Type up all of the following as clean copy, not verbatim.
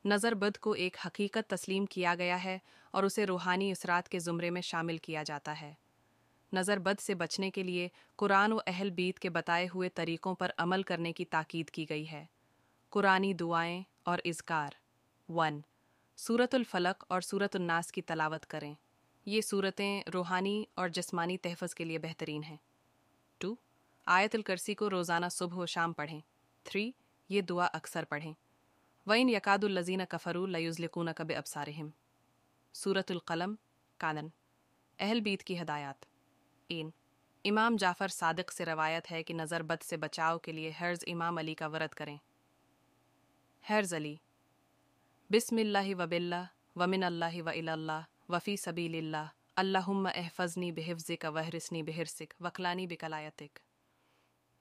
نظر بد کو ایک حقیقت تسلیم کیا گیا ہے اور اسے روحانی اثرات کے زمرے میں شامل کیا جاتا ہے۔ نظر بد سے بچنے کے لیے قرآن و اہل بیت کے بتائے ہوئے طریقوں پر عمل کرنے کی تاکید کی گئی ہے۔ قرآنی دعائیں اور اذکار 1 سورۃ الفلق اور سورۃ الناس کی تلاوت کریں۔ یہ صورتیں روحانی اور جسمانی تحفظ کے لیے بہترین ہیں۔ 2 آیت الکرسی کو روزانہ صبح و شام پڑھیں۔ 3 یہ دعا اکثر پڑھیں۔ وَإِنْ يَكَادُ الَّذِينَ كَفَرُوا لَيُزْلِقُونَكَ بِأَبْصَارِهِمْ سورۃ القلم کانن۔ اہل بیت کی ہدایات امام جعفر صادق سے روایت ہے کہ نظر بد سے بچاؤ کے لیے حرز امام علی کا ورد کریں۔ حرز علی بسم اللہ و باللہ ومن اللہ و الی اللہ وفی سبیل اللہ اللہم احفظنی بحفظک وحرسنی بحرسک وکلانی بکلایتک۔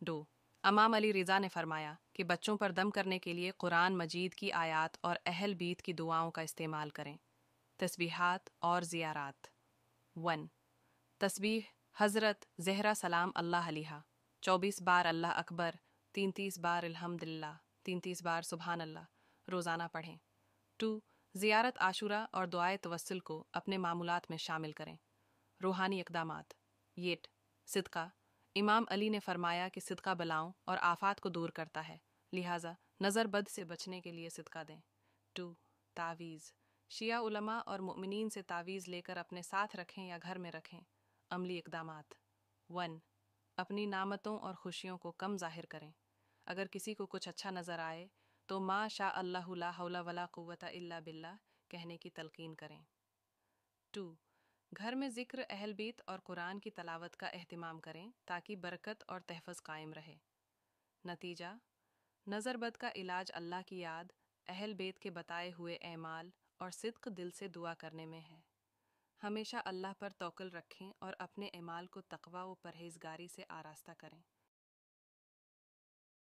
2 امام علی رضا نے فرمایا کہ بچوں پر دم کرنے کے لیے قرآن مجید کی آیات اور اہل بیت کی دعاؤں کا استعمال کریں۔ تسبیحات اور زیارات 1 تسبیح حضرت زہرا سلام اللہ علیہا 24 بار اللہ اکبر، 33 بار الحمدللہ، 33 بار سبحان اللہ روزانہ پڑھیں۔ 2 زیارت عاشورہ اور دعائے توسل کو اپنے معمولات میں شامل کریں۔ روحانی اقدامات صدقہ امام علی نے فرمایا کہ صدقہ بلاؤں اور آفات کو دور کرتا ہے، لہٰذا نظر بد سے بچنے کے لیے صدقہ دیں۔ 2 تعویذ شیعہ علماء اور مؤمنین سے تعویذ لے کر اپنے ساتھ رکھیں یا گھر میں رکھیں۔ عملی اقدامات 1 اپنی نعمتوں اور خوشیوں کو کم ظاہر کریں۔ اگر کسی کو کچھ اچھا نظر آئے تو ما شاء اللہ لا حول ولا قوۃ الا باللہ کہنے کی تلقین کریں۔ 2 گھر میں ذکر اہل بیت اور قرآن کی تلاوت کا اہتمام کریں تاکہ برکت اور تحفظ قائم رہے۔ نتیجہ نظر بد کا علاج اللہ کی یاد، اہل بیت کے بتائے ہوئے اعمال اور صدق دل سے دعا کرنے میں ہے۔ ہمیشہ اللہ پر توکل رکھیں اور اپنے اعمال کو تقوی و پرہیزگاری سے آراستہ کریں۔